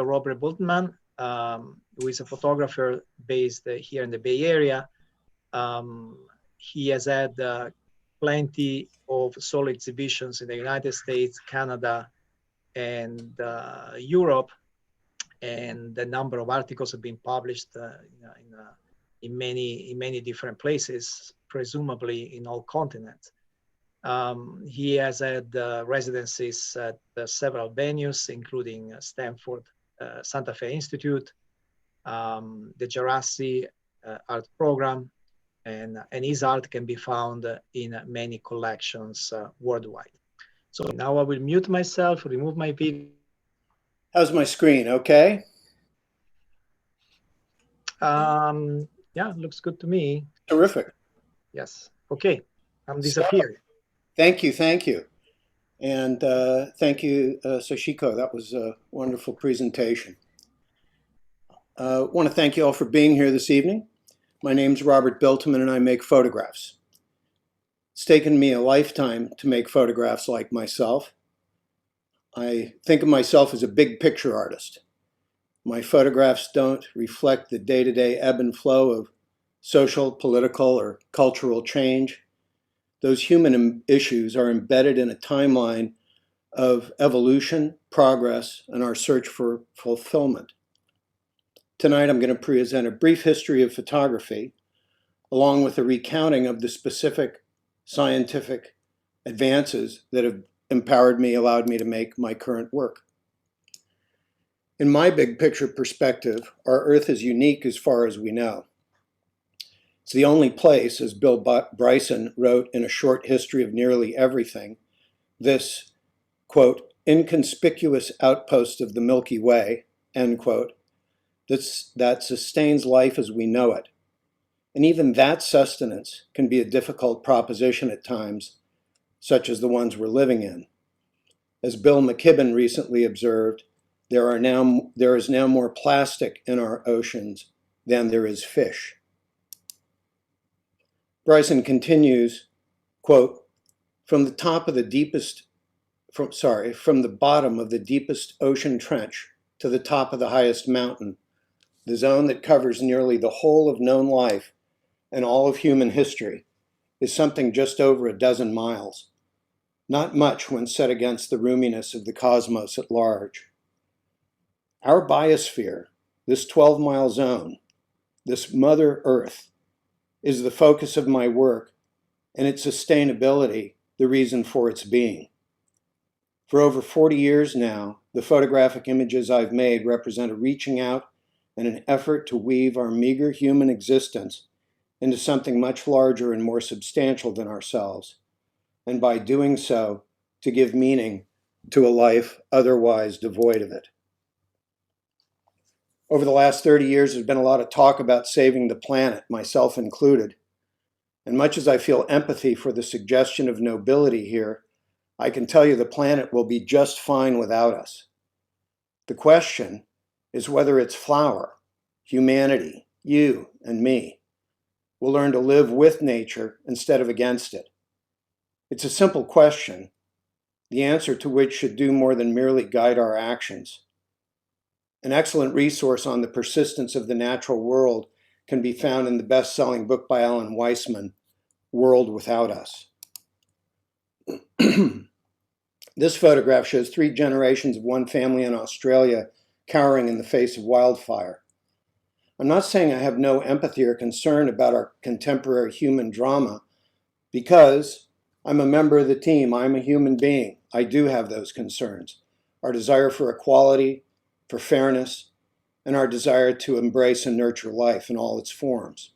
Robert Buelteman, who is a photographer based here in the Bay Area. He has had plenty of solo exhibitions in the United States, Canada, and Europe, and a number of articles have been published in many different places, presumably in all continents. He has had residencies at several venues, including Stanford, Santa Fe Institute, the Gerasi Art Program, and his art can be found in many collections worldwide. So now I will mute myself, remove my video. How's my screen? Okay? Yeah, looks good to me. Terrific. Yes. Okay. I'm disappearing. Thank you. Thank you. And thank you, Sashiko. That was a wonderful presentation. I want to thank you all for being here this evening. My name's Robert Buelteman, and I make photographs. It's taken me a lifetime to make photographs like myself. I think of myself as a big picture artist. My photographs don't reflect the day-to-day ebb and flow of social, political, or cultural change. Those human issues are embedded in a timeline of evolution, progress, and our search for fulfillment. Tonight, I'm going to present a brief history of photography, along with a recounting of the specific scientific advances that have empowered me, allowed me to make my current work. In my big picture perspective, our Earth is unique as far as we know. It's the only place, as Bill Bryson wrote in A Short History of Nearly Everything, this, quote, inconspicuous outpost of the Milky Way, end quote, that sustains life as we know it. And even that sustenance can be a difficult proposition at times, such as the ones we're living in. As Bill McKibben recently observed, there is now more plastic in our oceans than there is fish. Bryson continues, quote, from the bottom of the deepest ocean trench to the top of the highest mountain, the zone that covers nearly the whole of known life and all of human history is something just over a dozen miles. Not much when set against the roominess of the cosmos at large. Our biosphere, this 12-mile zone, this Mother Earth, is the focus of my work, and its sustainability the reason for its being. For over 40 years now, the photographic images I've made represent a reaching out and an effort to weave our meager human existence into something much larger and more substantial than ourselves, and by doing so, to give meaning to a life otherwise devoid of it. Over the last 30 years, there's been a lot of talk about saving the planet, myself included. And much as I feel empathy for the suggestion of nobility here, I can tell you the planet will be just fine without us. The question is whether its flower, humanity, you and me, will learn to live with nature instead of against it. It's a simple question, the answer to which should do more than merely guide our actions. An excellent resource on the persistence of the natural world can be found in the best-selling book by Alan Weisman, World Without Us. This photograph shows 3 generations of one family in Australia cowering in the face of wildfire. I'm not saying I have no empathy or concern about our contemporary human drama, because I'm a member of the team. I'm a human being. I do have those concerns. Our desire for equality, for fairness, and our desire to embrace and nurture life in all its forms.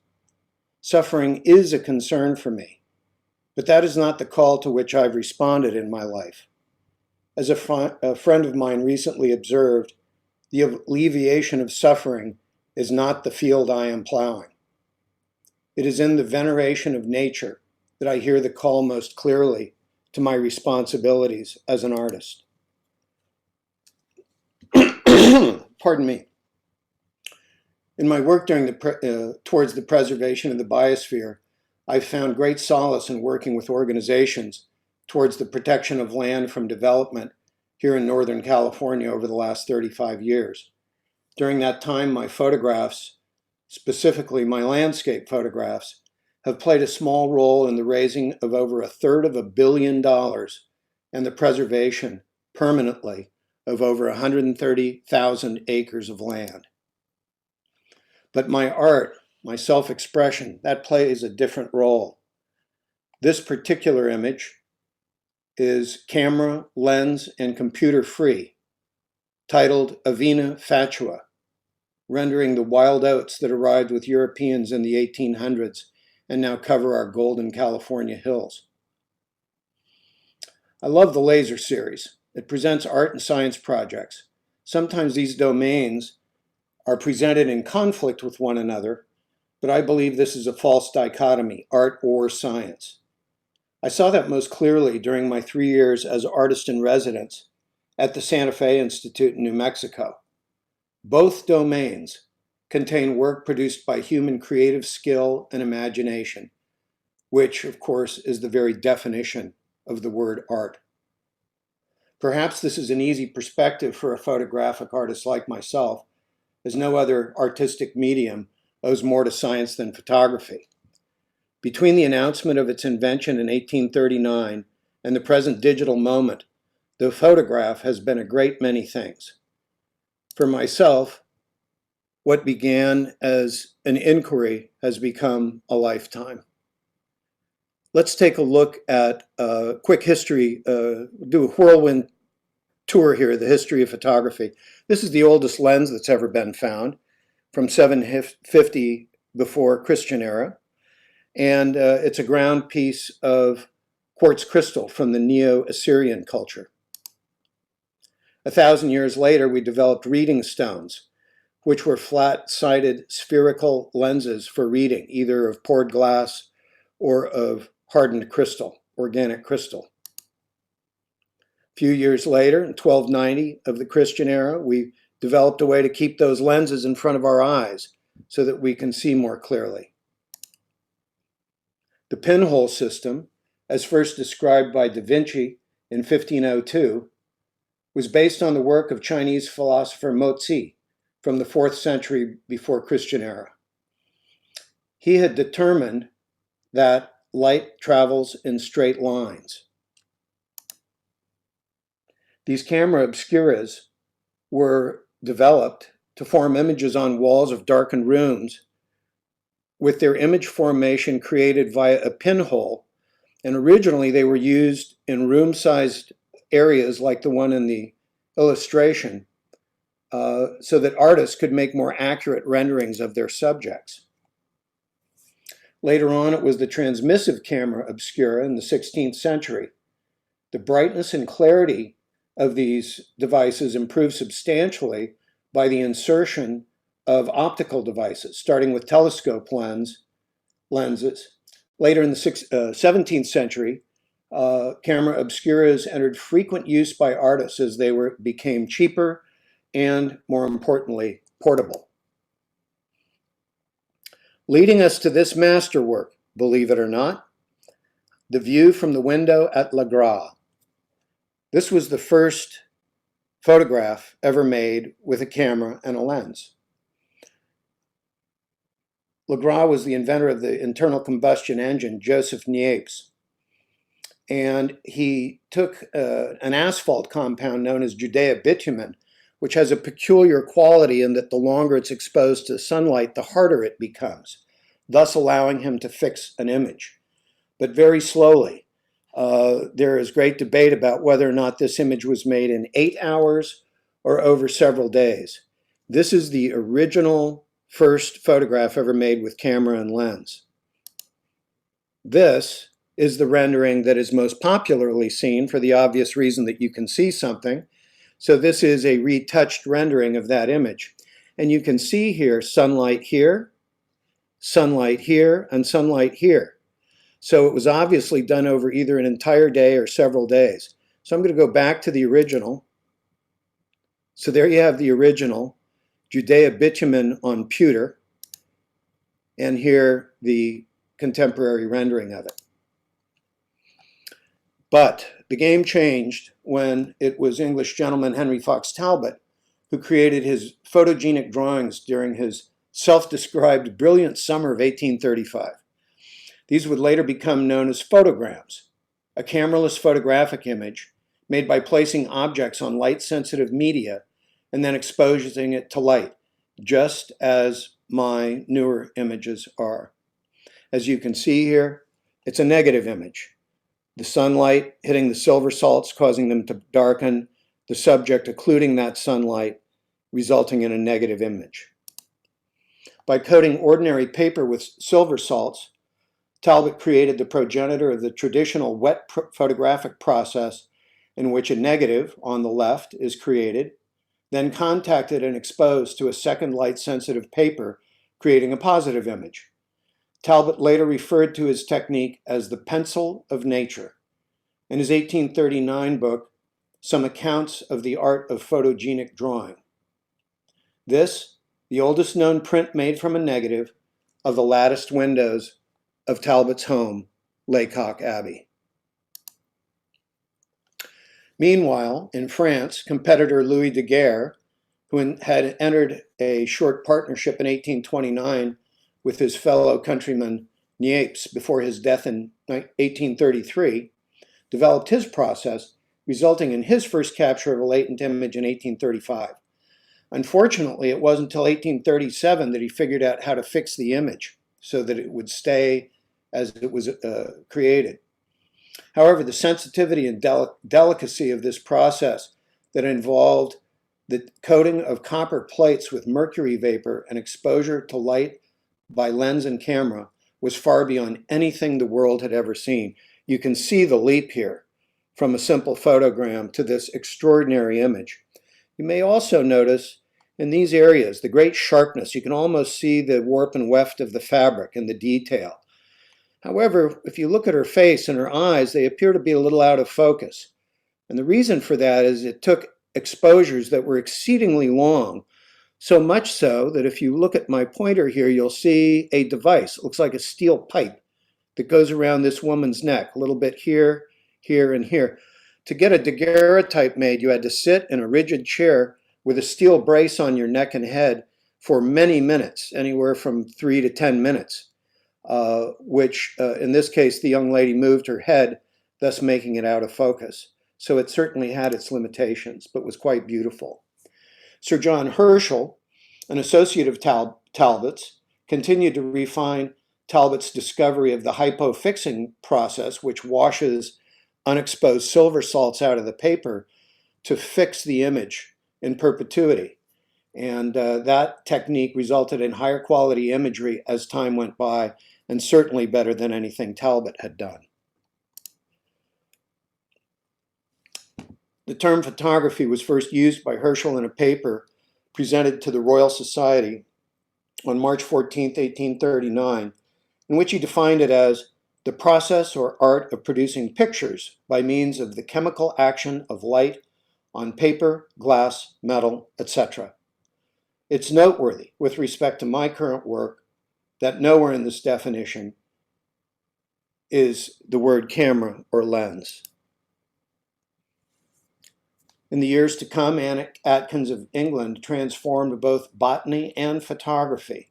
Suffering is a concern for me, but that is not the call to which I've responded in my life. As a friend of mine recently observed, the alleviation of suffering is not the field I am plowing. It is in the veneration of nature that I hear the call most clearly to my responsibilities as an artist. Pardon me. In my work towards the preservation of the biosphere, I've found great solace in working with organizations towards the protection of land from development here in Northern California over the last 35 years. During that time, my photographs, specifically my landscape photographs, have played a small role in the raising of over $350 million and the preservation permanently of over 130,000 acres of land. But my art, my self-expression, that plays a different role. This particular image is camera, lens, and computer free, titled Avena Fatua, rendering the wild oats that arrived with Europeans in the 1800s and now cover our golden California hills. I love the laser series. It presents art and science projects. Sometimes these domains are presented in conflict with one another, but I believe this is a false dichotomy, art or science. I saw that most clearly during my 3 years as artist in residence at the Santa Fe Institute in New Mexico. Both domains contain work produced by human creative skill and imagination, which, of course, is the very definition of the word art. Perhaps this is an easy perspective for a photographic artist like myself, as no other artistic medium owes more to science than photography. Between the announcement of its invention in 1839 and the present digital moment, the photograph has been a great many things. For myself, what began as an inquiry has become a lifetime. Let's take a look at a quick history, do a whirlwind tour here, the history of photography. This is the oldest lens that's ever been found, from 750 before Christian era. And it's a ground piece of quartz crystal from the Neo-Assyrian culture. 1,000 years later, we developed reading stones, which were flat-sided spherical lenses for reading, either of poured glass or of hardened crystal, organic crystal. A few years later, in 1290 of the Christian era, we developed a way to keep those lenses in front of our eyes so that we can see more clearly. The Pinhole System, as first described by Da Vinci in 1502, was based on the work of Chinese philosopher Mozi from the 4th century before Christian era. He had determined that light travels in straight lines. These camera obscuras were developed to form images on walls of darkened rooms with their image formation created via a pinhole, and originally they were used in room-sized areas like the one in the illustration, so that artists could make more accurate renderings of their subjects. Later on, it was the transmissive camera obscura in the 16th century. The brightness and clarity of these devices improved substantially by the insertion of optical devices, starting with telescope lenses. Later in the 17th century, camera obscuras entered frequent use by artists as they became cheaper and, more importantly, portable. Leading us to this masterwork, believe it or not, the view from the window at Le Gras. This was the first photograph ever made with a camera and a lens. Le Gras was the inventor of the internal combustion engine, Joseph Niepce. And he took an asphalt compound known as Judea bitumen, which has a peculiar quality in that the longer it's exposed to sunlight, the harder it becomes, thus allowing him to fix an image, but very slowly. There is great debate about whether or not this image was made in 8 hours or over several days. This is the original first photograph ever made with camera and lens. This is the rendering that is most popularly seen for the obvious reason that you can see something. So this is a retouched rendering of that image. And you can see here sunlight here, and sunlight here. So it was obviously done over either an entire day or several days. So I'm going to go back to the original. So there you have the original Judea bitumen on pewter, and here the contemporary rendering of it. But the game changed when it was English gentleman Henry Fox Talbot who created his photogenic drawings during his self-described brilliant summer of 1835. These would later become known as photograms, a cameraless photographic image made by placing objects on light-sensitive media and then exposing it to light, just as my newer images are. As you can see here, it's a negative image. The sunlight hitting the silver salts, causing them to darken, the subject occluding that sunlight, resulting in a negative image. By coating ordinary paper with silver salts, Talbot created the progenitor of the traditional wet photographic process in which a negative on the left is created, then contacted and exposed to a second light-sensitive paper, creating a positive image. Talbot later referred to his technique as the pencil of nature. In his 1839 book, Some Accounts of the Art of Photogenic Drawing. This, the oldest known print made from a negative of the latticed windows of Talbot's home, Laycock Abbey. Meanwhile, in France, competitor Louis Daguerre, who had entered a short partnership in 1829 with his fellow countryman Niepce before his death in 1833, developed his process, resulting in his first capture of a latent image in 1835. Unfortunately, it wasn't until 1837 that he figured out how to fix the image so that it would stay as it was created. However, the sensitivity and delicacy of this process that involved the coating of copper plates with mercury vapor and exposure to light by lens and camera was far beyond anything the world had ever seen. You can see the leap here from a simple photogram to this extraordinary image. You may also notice in these areas the great sharpness. You can almost see the warp and weft of the fabric and the detail. However, if you look at her face and her eyes, they appear to be a little out of focus. And the reason for that is it took exposures that were exceedingly long, so much so that if you look at my pointer here, you'll see a device. It looks like a steel pipe that goes around this woman's neck, a little bit here, here, and here. To get a daguerreotype made, you had to sit in a rigid chair with a steel brace on your neck and head for many minutes, anywhere from 3 to 10 minutes, which in this case, the young lady moved her head, thus making it out of focus. So it certainly had its limitations, but was quite beautiful. Sir John Herschel, an associate of Talbot's, continued to refine Talbot's discovery of the hypofixing process, which washes unexposed silver salts out of the paper to fix the image in perpetuity. And that technique resulted in higher quality imagery as time went by, and certainly better than anything Talbot had done. The term photography was first used by Herschel in a paper presented to the Royal Society on March 14, 1839, in which he defined it as the process or art of producing pictures by means of the chemical action of light on paper, glass, metal, etc. It's noteworthy with respect to my current work that nowhere in this definition is the word camera or lens. In the years to come, Anne Atkins of England transformed both botany and photography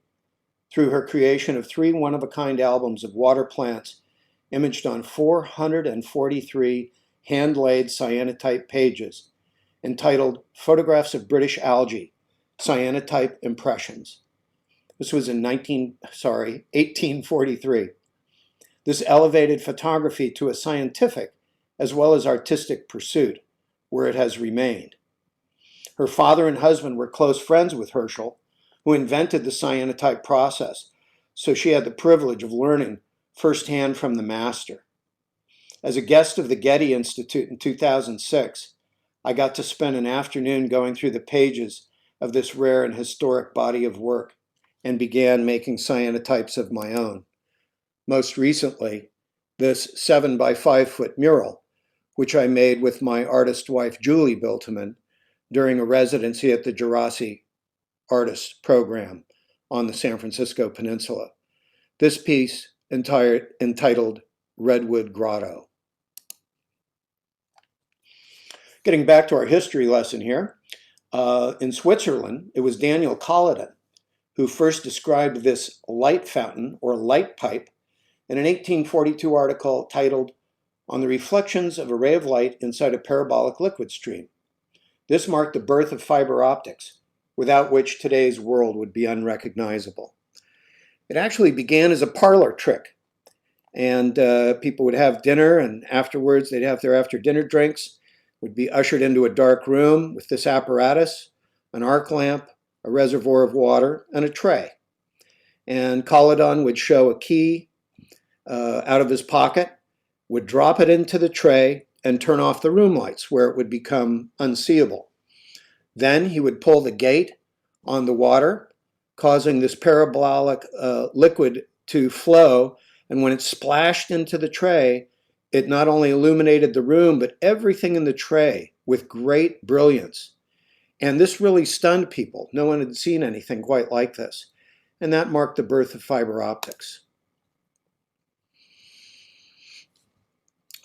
through her creation of 3 one-of-a-kind albums of water plants imaged on 443 hand-laid cyanotype pages entitled Photographs of British Algae, Cyanotype Impressions. This was in 1843. This elevated photography to a scientific as well as artistic pursuit, where it has remained. Her father and husband were close friends with Herschel, who invented the cyanotype process, so she had the privilege of learning firsthand from the master. As a guest of the Getty Institute in 2006, I got to spend an afternoon going through the pages of this rare and historic body of work and began making cyanotypes of my own. Most recently, this 7 by 5 foot mural, which I made with my artist wife, Julie Buelteman, during a residency at the Jurassic Artist Program on the San Francisco Peninsula. This piece entitled Redwood Grotto. Getting back to our history lesson here, in Switzerland, it was Daniel Colladon who first described this light fountain or light pipe in an 1842 article titled "On the Reflections of a Ray of Light Inside a Parabolic Liquid Stream." This marked the birth of fiber optics, without which today's world would be unrecognizable. It actually began as a parlor trick, and people would have dinner, and afterwards they'd have their after-dinner drinks, would be ushered into a dark room with this apparatus, an arc lamp, a reservoir of water, and a tray. And Colladon would show a key out of his pocket, would drop it into the tray, and turn off the room lights where it would become unseeable. Then he would pull the gate on the water, causing this parabolic liquid to flow, and when it splashed into the tray, it not only illuminated the room, but everything in the tray with great brilliance. And this really stunned people. No one had seen anything quite like this. And that marked the birth of fiber optics.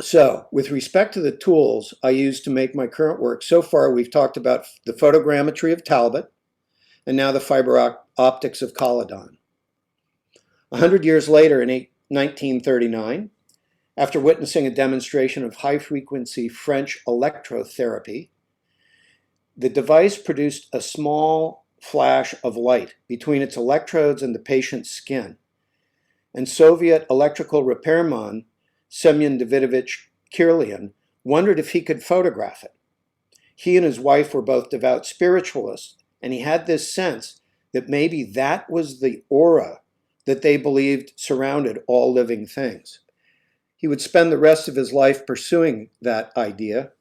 So, with respect to the tools I use to make my current work, so far we've talked about the photogrammetry of Talbot, and now the fiber optics of Colladon. 100 years later, in 1939, after witnessing a demonstration of high-frequency French electrotherapy, the device produced a small flash of light between its electrodes and the patient's skin. And Soviet electrical repairman Semyon Davidovich Kirlian wondered if he could photograph it. He and his wife were both devout spiritualists, and he had this sense that maybe that was the aura that they believed surrounded all living things. He would spend the rest of his life pursuing that idea.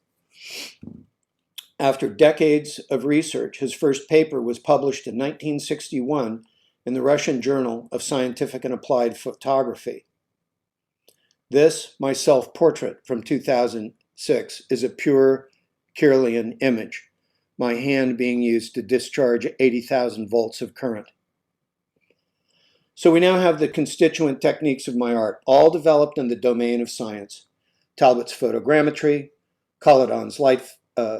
After decades of research, his first paper was published in 1961 in the Russian Journal of Scientific and Applied Photography. This, my self-portrait from 2006, is a pure Kirlian image, my hand being used to discharge 80,000 volts of current. So we now have the constituent techniques of my art, all developed in the domain of science. Talbot's photogrammetry, Colladon's light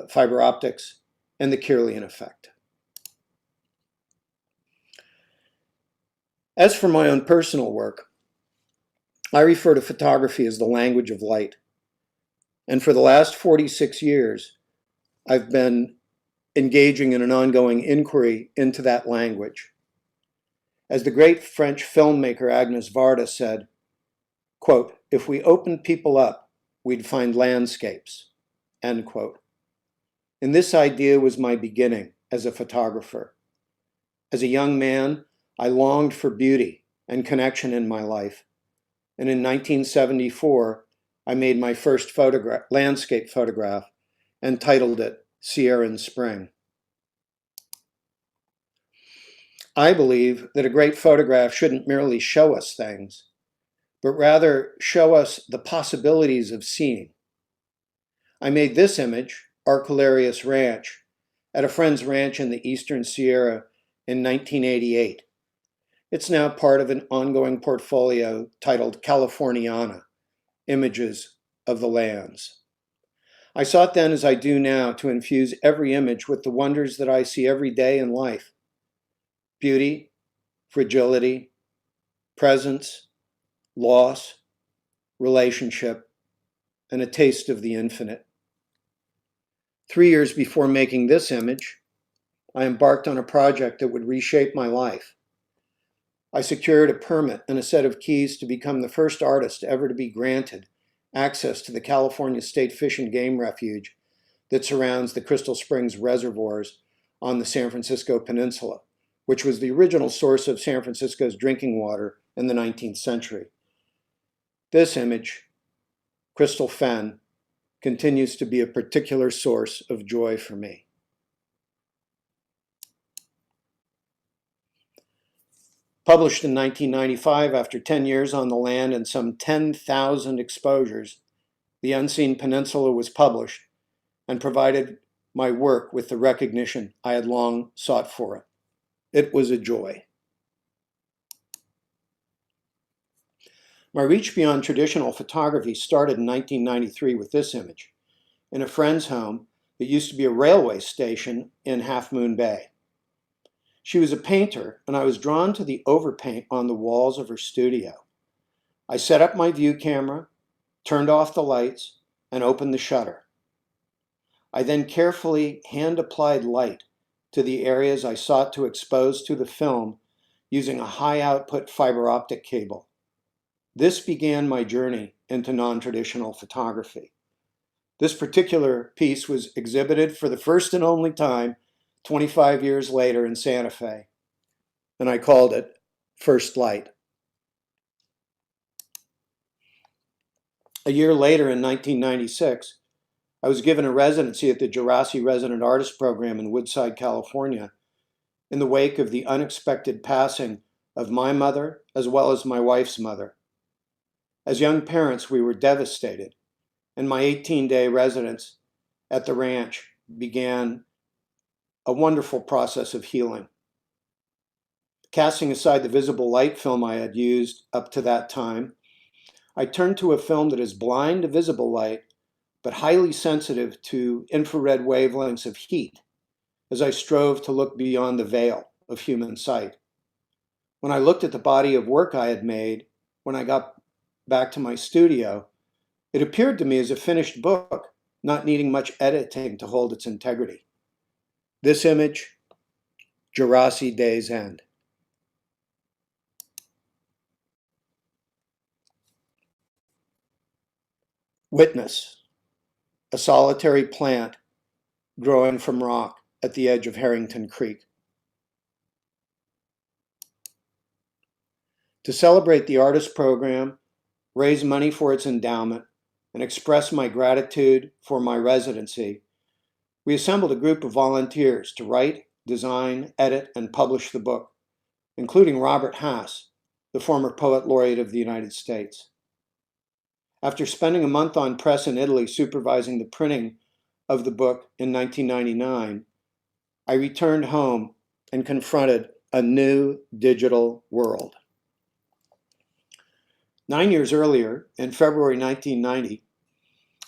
fiber optics, and the Kirlian effect. As for my own personal work, I refer to photography as the language of light. And for the last 46 years, I've been engaging in an ongoing inquiry into that language. As the great French filmmaker Agnes Varda said, quote, "If we opened people up, we'd find landscapes," end quote. And this idea was my beginning as a photographer. As a young man, I longed for beauty and connection in my life. And in 1974, I made my first landscape photograph and titled it Sierra Spring. I believe that a great photograph shouldn't merely show us things, but rather show us the possibilities of seeing. I made this image, Arcularius Ranch, at a friend's ranch in the Eastern Sierra in 1988. It's now part of an ongoing portfolio titled Californiana, Images of the Lands. I sought then, as I do now, to infuse every image with the wonders that I see every day in life: beauty, fragility, presence, loss, relationship, and a taste of the infinite. 3 years before making this image, I embarked on a project that would reshape my life. I secured a permit and a set of keys to become the first artist ever to be granted access to the California State Fish and Game Refuge that surrounds the Crystal Springs reservoirs on the San Francisco Peninsula, which was the original source of San Francisco's drinking water in the 19th century. This image, Crystal Fen, continues to be a particular source of joy for me. Published in 1995, after 10 years on the land and some 10,000 exposures, The Unseen Peninsula was published and provided my work with the recognition I had long sought for it. It was a joy. My reach beyond traditional photography started in 1993 with this image. In a friend's home, that used to be a railway station in Half Moon Bay. She was a painter, and I was drawn to the overpaint on the walls of her studio. I set up my view camera, turned off the lights, and opened the shutter. I then carefully hand-applied light to the areas I sought to expose to the film using a high-output fiber optic cable. This began my journey into non-traditional photography. This particular piece was exhibited for the first and only time 25 years later in Santa Fe, and I called it First Light. A year later, in 1996, I was given a residency at the Gerasi Resident Artist Program in Woodside, California, in the wake of the unexpected passing of my mother as well as my wife's mother. As young parents, we were devastated, and my 18-day residence at the ranch began a wonderful process of healing. Casting aside the visible light film I had used up to that time, I turned to a film that is blind to visible light, but highly sensitive to infrared wavelengths of heat, as I strove to look beyond the veil of human sight. When I looked at the body of work I had made, when I got back to my studio, it appeared to me as a finished book, not needing much editing to hold its integrity. This image, Gerasi Day's End. Witness, a solitary plant growing from rock at the edge of Harrington Creek. To celebrate the artist program, raise money for its endowment, and express my gratitude for my residency, we assembled a group of volunteers to write, design, edit, and publish the book, including Robert Hass, the former Poet Laureate of the United States. After spending a month on press in Italy supervising the printing of the book in 1999, I returned home and confronted a new digital world. 9 years earlier, in February 1990,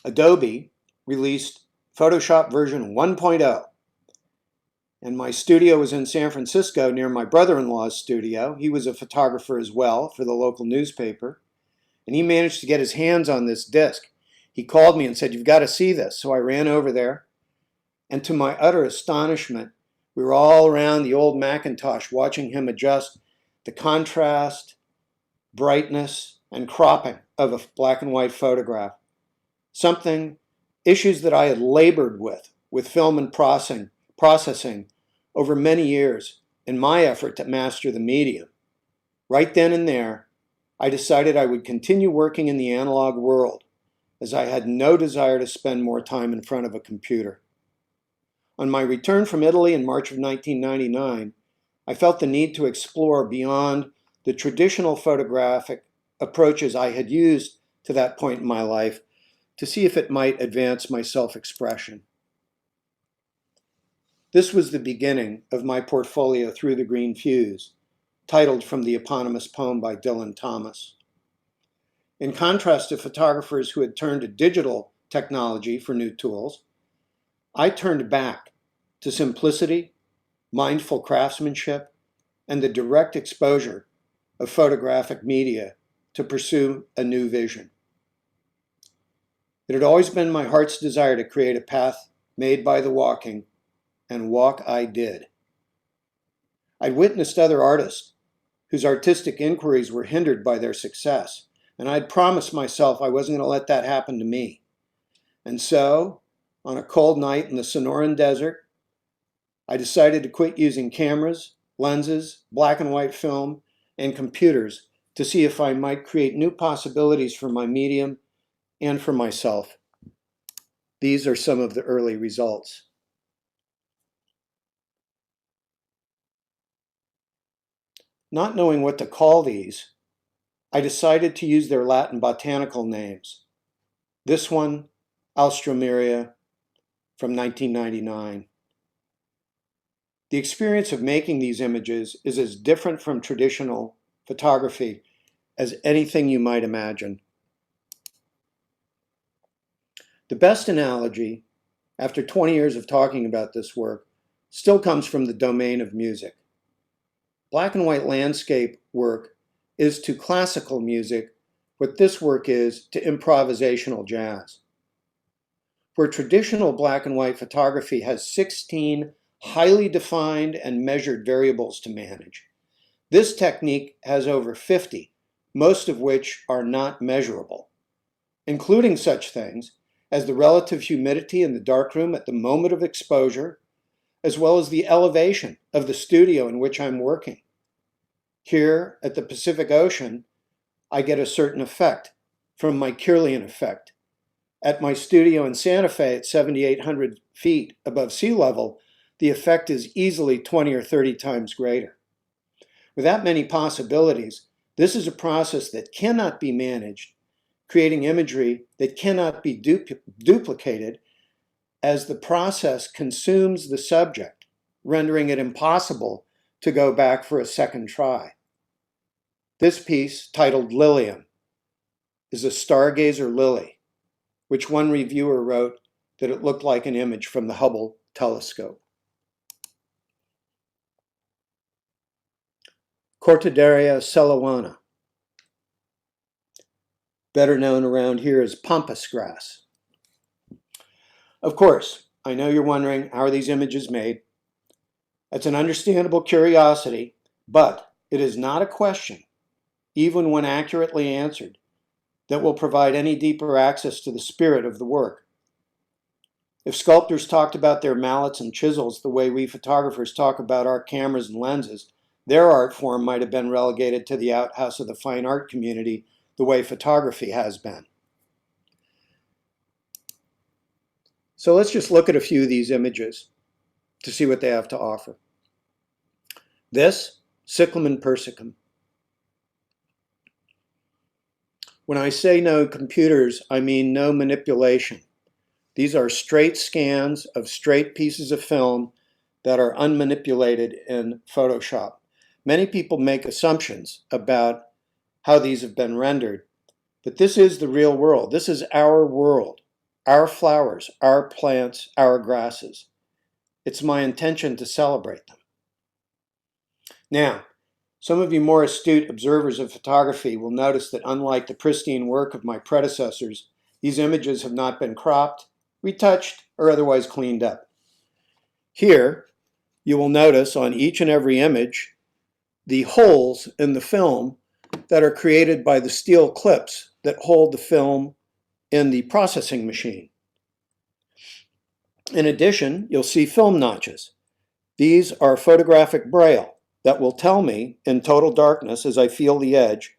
Adobe released Photoshop version 1.0, and my studio was in San Francisco near my brother-in-law's studio. He was a photographer as well for the local newspaper, and he managed to get his hands on this disc. He called me and said, "You've got to see this." So I ran over there, and to my utter astonishment, we were all around the old Macintosh watching him adjust the contrast, brightness, and cropping of a black and white photograph. Issues that I had labored with film and processing over many years in my effort to master the medium. Right then and there, I decided I would continue working in the analog world, as I had no desire to spend more time in front of a computer. On my return from Italy in March of 1999, I felt the need to explore beyond the traditional photographic approaches I had used to that point in my life to see if it might advance my self-expression. This was the beginning of my portfolio Through the Green Fuse, titled from the eponymous poem by Dylan Thomas. In contrast to photographers who had turned to digital technology for new tools, I turned back to simplicity, mindful craftsmanship, and the direct exposure of photographic media to pursue a new vision. It had always been my heart's desire to create a path made by the walking, and walk I did. I'd witnessed other artists whose artistic inquiries were hindered by their success, and I'd promised myself I wasn't going to let that happen to me. And so, on a cold night in the Sonoran Desert, I decided to quit using cameras, lenses, black and white film, and computers to see if I might create new possibilities for my medium and for myself. These are some of the early results. Not knowing what to call these, I decided to use their Latin botanical names. This one, Alstroemeria, from 1999. The experience of making these images is as different from traditional photography as anything you might imagine. The best analogy after 20 years of talking about this work, still comes from the domain of music. Black and white landscape work is to classical music what this work is to improvisational jazz. Where traditional black and white photography has 16 highly defined and measured variables to manage, this technique has over 50, most of which are not measurable, including such things as the relative humidity in the darkroom at the moment of exposure, as well as the elevation of the studio in which I'm working. Here at the Pacific Ocean, I get a certain effect from my Kirlian effect. At my studio in Santa Fe at 7,800 feet above sea level, the effect is easily 20 or 30 times greater. With that many possibilities, this is a process that cannot be managed, creating imagery that cannot be duplicated as the process consumes the subject, rendering it impossible to go back for a second try. This piece, titled Lilium, is a stargazer lily, which one reviewer wrote that it looked like an image from the Hubble telescope. Cortaderia celoana, better known around here as pampas grass. Of course, I know you're wondering, how are these images made? That's an understandable curiosity, but it is not a question, even when accurately answered, that will provide any deeper access to the spirit of the work. If sculptors talked about their mallets and chisels the way we photographers talk about our cameras and lenses, their art form might have been relegated to the outhouse of the fine art community the way photography has been. So let's just look at a few of these images to see what they have to offer. This, Cyclamen persicum. When I say no computers, I mean no manipulation. These are straight scans of straight pieces of film that are unmanipulated in Photoshop. Many people make assumptions about how these have been rendered, but this is the real world. This is our world, our flowers, our plants, our grasses. It's my intention to celebrate them. Now, some of you more astute observers of photography will notice that unlike the pristine work of my predecessors, these images have not been cropped, retouched, or otherwise cleaned up. Here, you will notice on each and every image the holes in the film that are created by the steel clips that hold the film in the processing machine. In addition, you'll see film notches. These are photographic braille that will tell me in total darkness as I feel the edge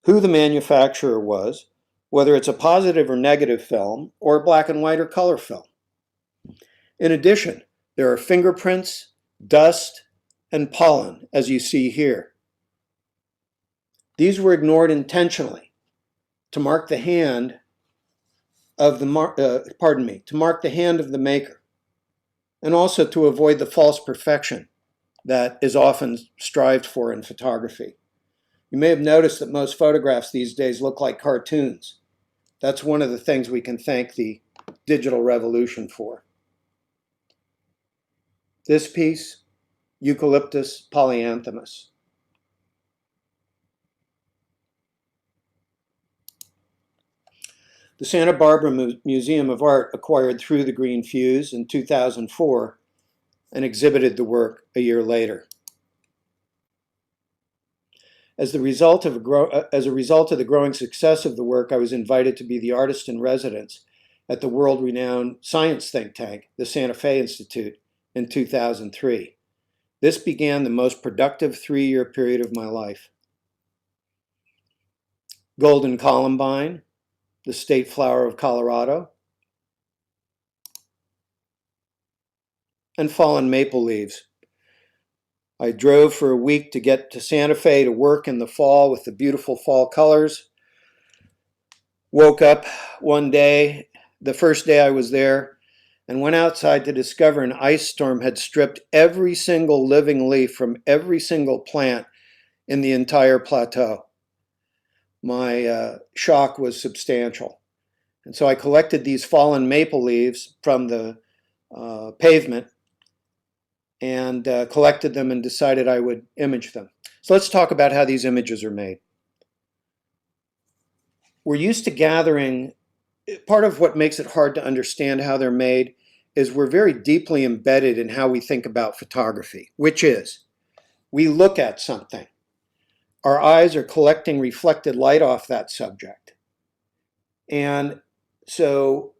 who the manufacturer was, whether it's a positive or negative film, or black and white or color film. In addition, there are fingerprints, dust, and pollen, as you see here. These were ignored intentionally to mark the hand of the maker, and also to avoid the false perfection that is often strived for in photography. You may have noticed that most photographs these days look like cartoons. That's one of the things we can thank the digital revolution for. This piece, Eucalyptus polyanthemus. The Santa Barbara Museum of Art acquired Through the Green Fuse in 2004 and exhibited the work a year later. As a result of the growing success of the work, I was invited to be the artist in residence at the world-renowned science think tank, the Santa Fe Institute, in 2003. This began the most productive 3-year period of my life. Golden columbine, the state flower of Colorado, and fallen maple leaves. I drove for a week to get to Santa Fe to work in the fall with the beautiful fall colors. Woke up one day, the first day I was there, and went outside to discover an ice storm had stripped every single living leaf from every single plant in the entire plateau. My shock was substantial. And so I collected these fallen maple leaves from the pavement and collected them and decided I would image them. So let's talk about how these images are made. We're used to gathering, part of what makes it hard to understand how they're made is we're very deeply embedded in how we think about photography, which is we look at something. Our eyes are collecting reflected light off that subject. And so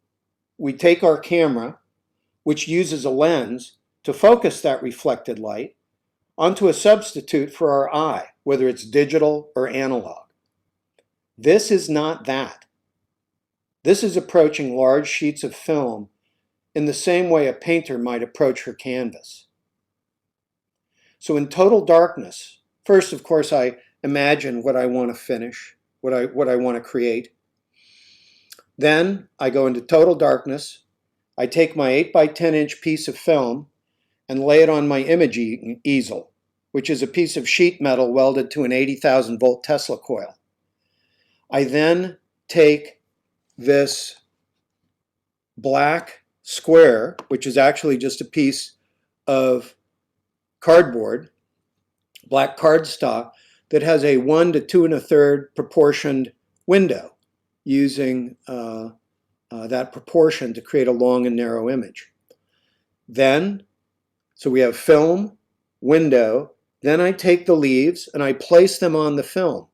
we take our camera, which uses a lens to focus that reflected light onto a substitute for our eye, whether it's digital or analog. This is not that. This is approaching large sheets of film in the same way a painter might approach her canvas. So in total darkness, first, of course, I imagine what I want to finish, what I want to create. Then I go into total darkness. I take my 8x10-inch piece of film and lay it on my image easel, which is a piece of sheet metal welded to an 80,000 volt Tesla coil. I then take this black square, which is actually just a piece of cardboard, black cardstock, that has a 1 to 2 1/3 proportioned window, using that proportion to create a long and narrow image. Then, so we have film, window, then I take the leaves and I place them on the film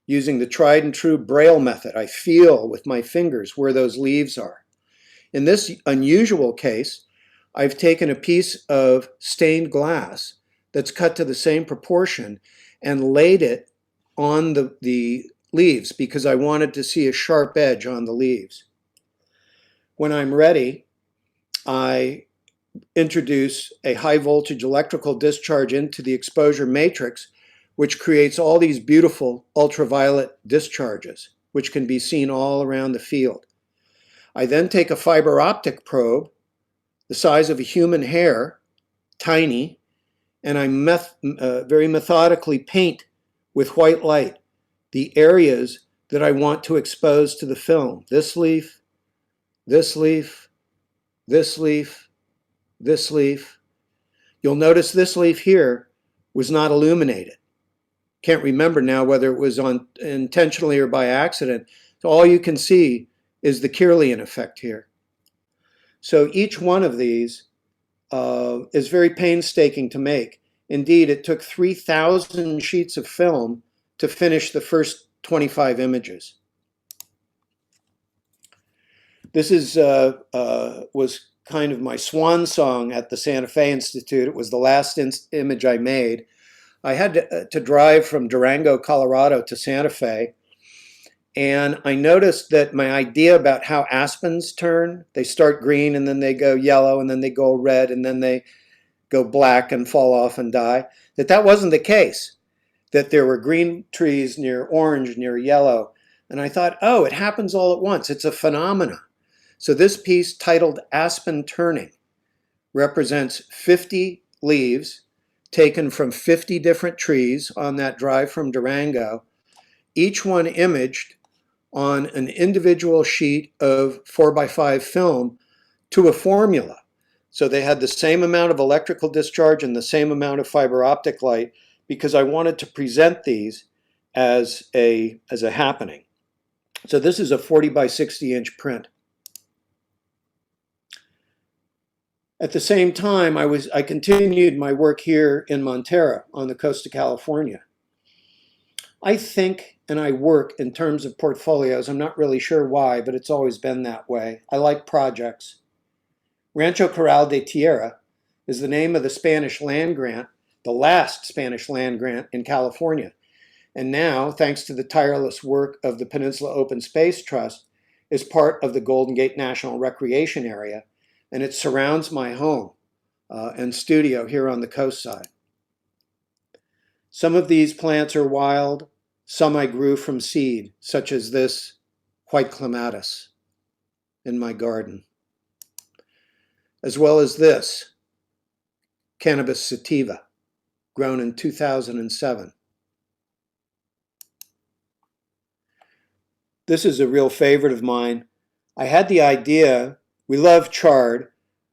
using the tried and true Braille method. I feel with my fingers where those leaves are. In this unusual case, I've taken a piece of stained glass that's cut to the same proportion and laid it on the leaves because I wanted to see a sharp edge on the leaves. When I'm ready, I introduce a high voltage electrical discharge into the exposure matrix, which creates all these beautiful ultraviolet discharges, which can be seen all around the field. I then take a fiber optic probe, the size of a human hair, tiny, and I very methodically paint with white light the areas that I want to expose to the film. This leaf, this leaf, this leaf, this leaf. You'll notice this leaf here was not illuminated. Can't remember now whether it was intentionally or by accident. So all you can see is the Kirlian effect here. So each one of these is very painstaking to make. Indeed, it took 3,000 sheets of film to finish the first 25 images. This was kind of my swan song at the Santa Fe Institute. It was the last image I made. I had to drive from Durango, Colorado to Santa Fe, and I noticed that my idea about how aspens turn, they start green and then they go yellow and then they go red and then they go black and fall off and die, that wasn't the case, that there were green trees near orange, near yellow. And I thought, oh, it happens all at once. It's a phenomena. So this piece, titled Aspen Turning, represents 50 leaves taken from 50 different trees on that drive from Durango, each one imaged on an individual sheet of 4x5 film to a formula. So they had the same amount of electrical discharge and the same amount of fiber optic light because I wanted to present these as a happening. So this is a 40x60-inch print. At the same time, I continued my work here in Montero on the coast of California. I think and I work in terms of portfolios. I'm not really sure why, but it's always been that way. I like projects. Rancho Corral de Tierra is the name of the Spanish land grant, the last Spanish land grant in California. And now, thanks to the tireless work of the Peninsula Open Space Trust, is part of the Golden Gate National Recreation Area, and it surrounds my home and studio here on the coast side. Some of these plants are wild, some I grew from seed, such as this white clematis in my garden, as well as this cannabis sativa, grown in 2007. This is a real favorite of mine. I had the idea, we love chard,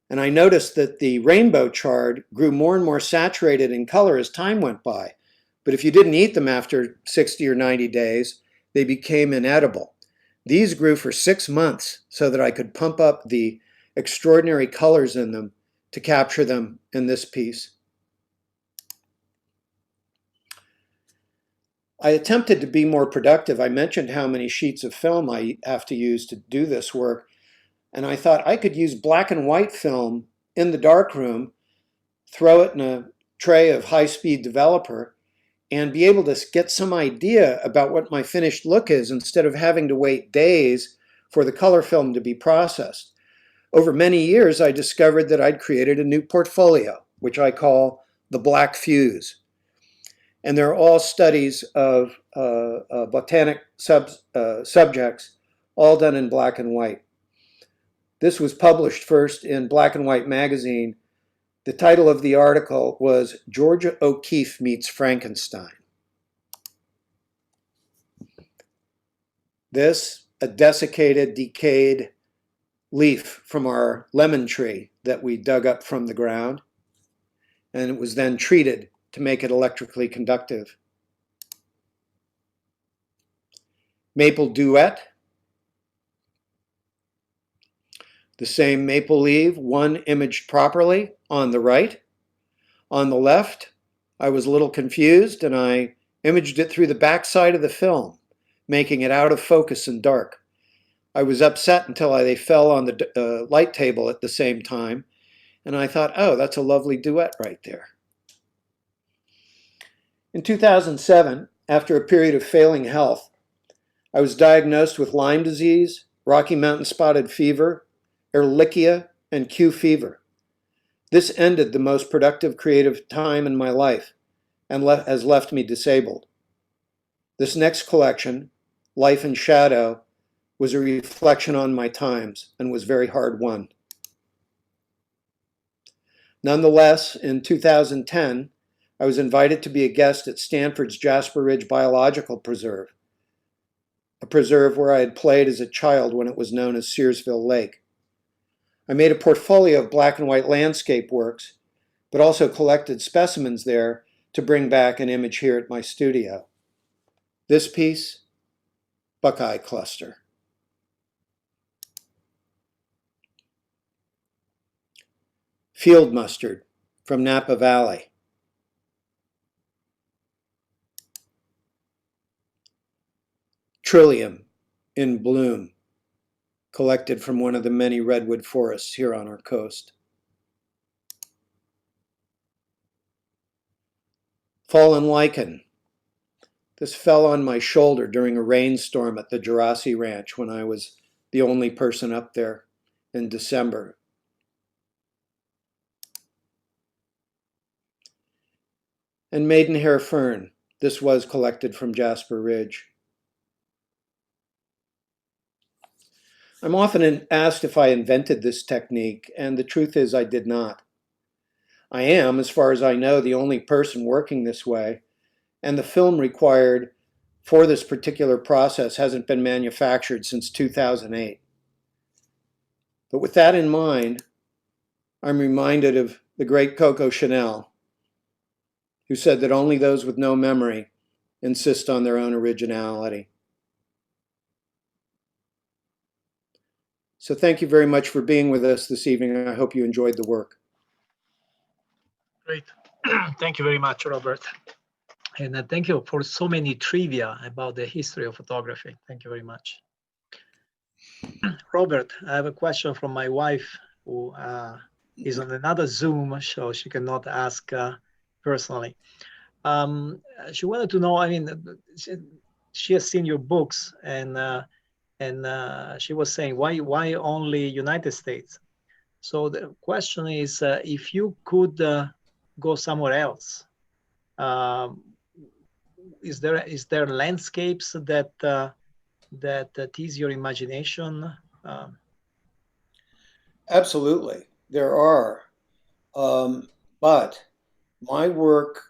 and I noticed that the rainbow chard grew more and more saturated in color as time went by. But if you didn't eat them after 60 or 90 days, they became inedible. These grew for 6 months so that I could pump up the extraordinary colors in them to capture them in this piece. I attempted to be more productive. I mentioned how many sheets of film I have to use to do this work. And I thought I could use black and white film in the darkroom, throw it in a tray of high-speed developer, and be able to get some idea about what my finished look is instead of having to wait days for the color film to be processed. Over many years, I discovered that I'd created a new portfolio, which I call the Black Fuse. And they're all studies of botanic subjects, all done in black and white. This was published first in Black and White magazine. The title of the article was Georgia O'Keeffe Meets Frankenstein. This, a desiccated, decayed leaf from our lemon tree that we dug up from the ground, and it was then treated to make it electrically conductive. Maple duet. The same maple leaf, one imaged properly on the right. On the left, I was a little confused and I imaged it through the back side of the film, making it out of focus and dark. I was upset until they fell on the light table at the same time, and I thought, oh, that's a lovely duet right there. In 2007, after a period of failing health, I was diagnosed with Lyme disease, Rocky Mountain spotted fever, Ehrlichia, and Q fever. This ended the most productive creative time in my life and has left me disabled. This next collection, Life in Shadow, was a reflection on my times and was very hard won. Nonetheless, in 2010, I was invited to be a guest at Stanford's Jasper Ridge Biological Preserve, a preserve where I had played as a child when it was known as Searsville Lake. I made a portfolio of black and white landscape works, but also collected specimens there to bring back an image here at my studio. This piece, Buckeye Cluster. Field mustard from Napa Valley. Trillium in bloom, collected from one of the many redwood forests here on our coast. Fallen lichen. This fell on my shoulder during a rainstorm at the Jurassic Ranch when I was the only person up there in December. And maidenhair fern. This was collected from Jasper Ridge. I'm often asked if I invented this technique, and the truth is I did not. I am, as far as I know, the only person working this way, and the film required for this particular process hasn't been manufactured since 2008. But with that in mind, I'm reminded of the great Coco Chanel, who said that only those with no memory insist on their own originality. So thank you very much for being with us this evening. I hope you enjoyed the work. Great. Thank you very much, Robert. And thank you for so many trivia about the history of photography. Thank you very much. Robert, I have a question from my wife who is on another Zoom, so she cannot ask personally. She wanted to know, I mean, she has seen your books and she was saying, why only United States? So the question is, if you could go somewhere else, is there landscapes that tease your imagination? Absolutely, there are. But my work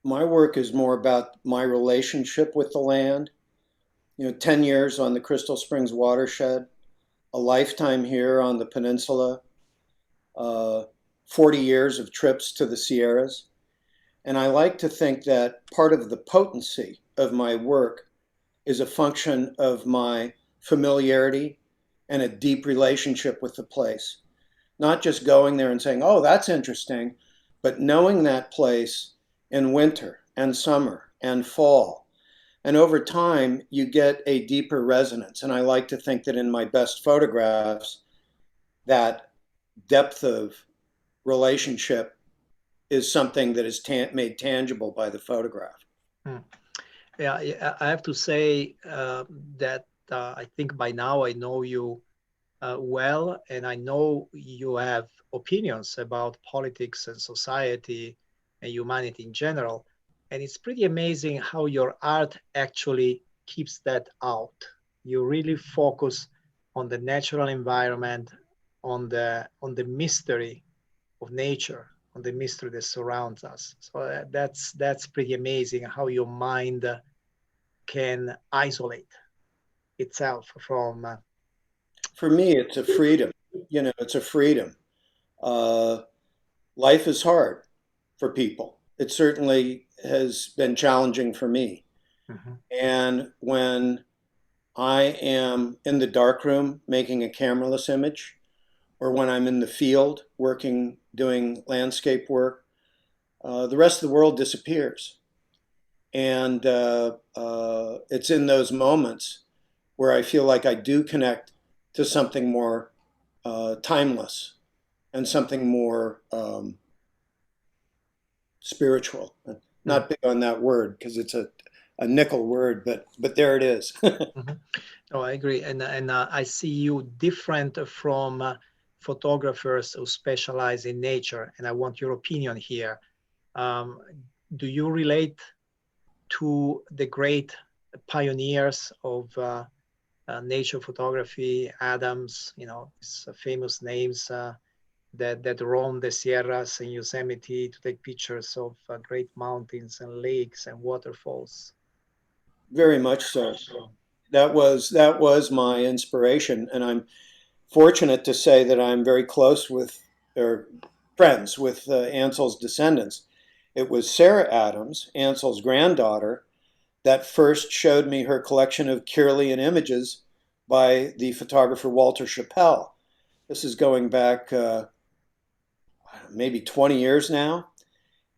is more about my relationship with the land. 10 years on the Crystal Springs watershed, a lifetime here on the peninsula, uh, 40 years of trips to the Sierras. And I like to think that part of the potency of my work is a function of my familiarity and a deep relationship with the place. Not just going there and saying, oh, that's interesting, but knowing that place in winter and summer and fall. And over time, you get a deeper resonance. And I like to think that in my best photographs, that depth of relationship is something that is made tangible by the photograph. Yeah, I have to say that I think by now I know you well, and I know you have opinions about politics and society and humanity in general. And it's pretty amazing how your art actually keeps that out. You really focus on the natural environment, on the mystery of nature, on the mystery that surrounds us. So that's pretty amazing how your mind can isolate itself from. For me, it's a freedom. It's a freedom. Uh, Life is hard for people. It certainly has been challenging for me. Mhm. And when I am in the darkroom making a cameraless image, or when I'm in the field working, doing landscape work, the rest of the world disappears. And it's in those moments where I feel like I do connect to something more timeless and something more spiritual. Not big on that word because it's a nickel word, but there it is. Mhm. Oh, I agree, and I see you different from photographers who specialize in nature, and I want your opinion here. Um, do you relate to the great pioneers of nature photography, Adams? These famous names that roam the Sierras and Yosemite to take pictures of great mountains and lakes and waterfalls. Very much so. That was my inspiration, and I'm fortunate to say that I'm very close with, or friends with, Ansell's descendants. It was Sarah Adams, Ansell's granddaughter, that first showed me her collection of Kirlian images by the photographer Walter Chappell. This is going back maybe 20 years now.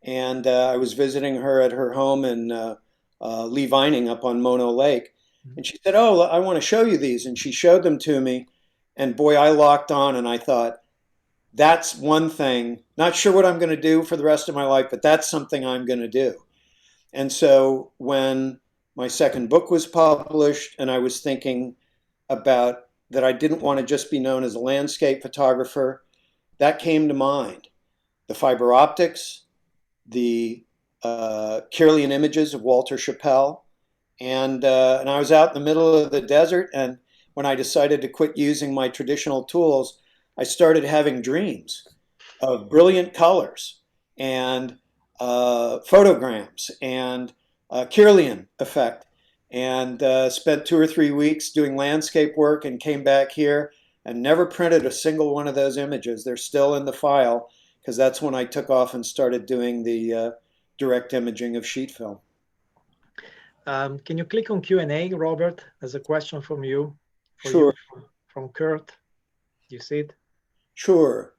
And I was visiting her at her home in Lee Vining up on Mono Lake. And she said, oh, I want to show you these. And she showed them to me. And boy, I locked on and I thought, that's one thing. Not sure what I'm going to do for the rest of my life, but that's something I'm going to do. And so when my second book was published and I was thinking about that I didn't want to just be known as a landscape photographer, that came to mind. The fiber optics, the Kirlian images of Walter Chappell. And I was out in the middle of the desert. And when I decided to quit using my traditional tools, I started having dreams of brilliant colors and photograms and Kirlian effect. And spent 2 or 3 weeks doing landscape work and came back here and never printed a single one of those images. They're still in the file because that's when I took off and started doing the direct imaging of sheet film. Can you click on Q&A, Robert? There's a question from you, Sure. from Kurt. Do you see it? Sure.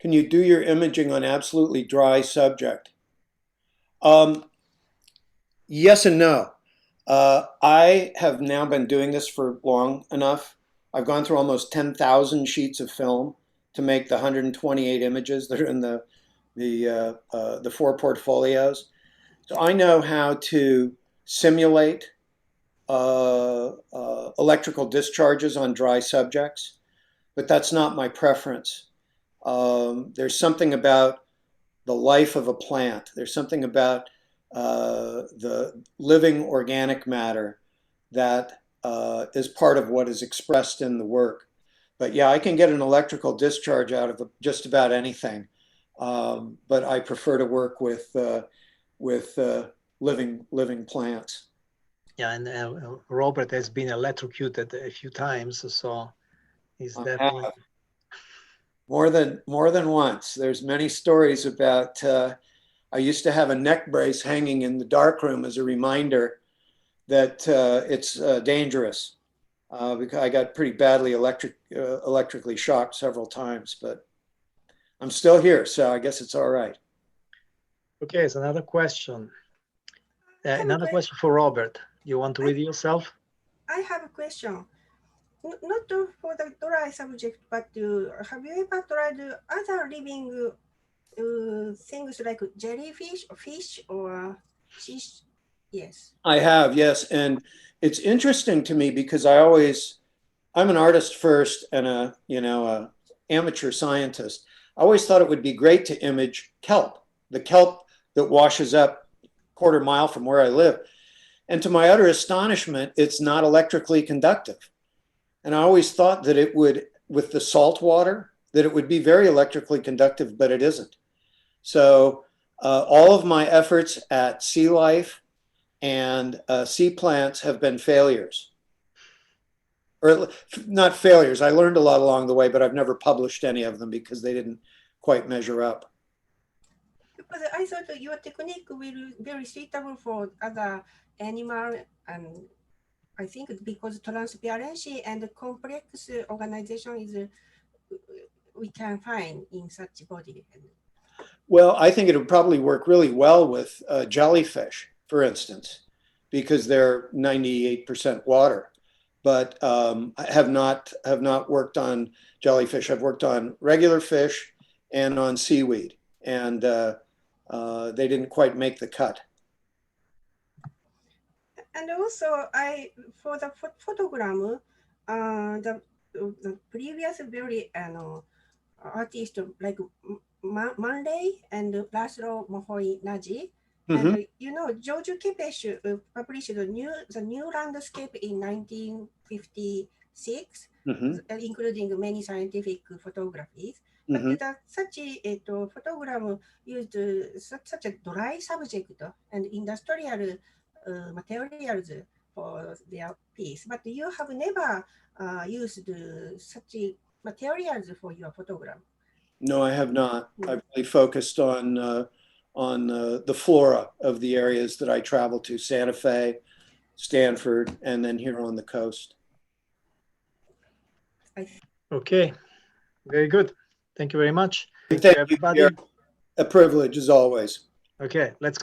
Can you do your imaging on absolutely dry subject? Yes and no. I have now been doing this for long enough. I've gone through almost 10,000 sheets of film to make the 128 images that are in the four portfolios. So I know how to simulate electrical discharges on dry subjects, but that's not my preference. There's something about the life of a plant. There's something about the living organic matter that is part of what is expressed in the work. But yeah, I can get an electrical discharge out of just about anything. But I prefer to work with living plants. Yeah, and Robert has been electrocuted a few times, so he's definitely more than once. There's many stories about. I used to have a neck brace hanging in the darkroom as a reminder that it's dangerous because I got pretty badly electrically shocked several times, but I'm still here, so I guess it's all right. Okay, so another question. Another question for Robert. You want to read it yourself? I have a question. Not for the dry subject, but have you ever tried other living things like jellyfish or fish or fish? Yes. I have, yes. And it's interesting to me because I'm an artist first and a amateur scientist. I always thought it would be great to image kelp, the kelp that washes up quarter mile from where I live. And to my utter astonishment, it's not electrically conductive. And I always thought that it would, with the salt water, that it would be very electrically conductive, but it isn't. So all of my efforts at sea life and sea plants have been failures. Or not failures. I learned a lot along the way, but I've never published any of them because they didn't quite measure up. Because I thought your technique will be very suitable for other animal, and I think because transparency and complex organization is we can find in such body. Well, I think it would probably work really well with jellyfish, for instance, because they're 98% water. But I have not worked on jellyfish. I've worked on regular fish and on seaweed, and they didn't quite make the cut. And also, for the photogram, the previous very artist like Manley and Laszlo Moholy-Nagy. And George Kepesh published the new landscape in 1956, including many scientific photographies. But such a photogram used such a dry subject and industrial materials for their piece. But you have never used such materials for your photogram. No, I have not. I've really focused on the flora of the areas that I travel to, Santa Fe, Stanford, and then here on the coast. Okay, very good. Thank you very much. Thank you, everybody. A privilege as always. Okay, let's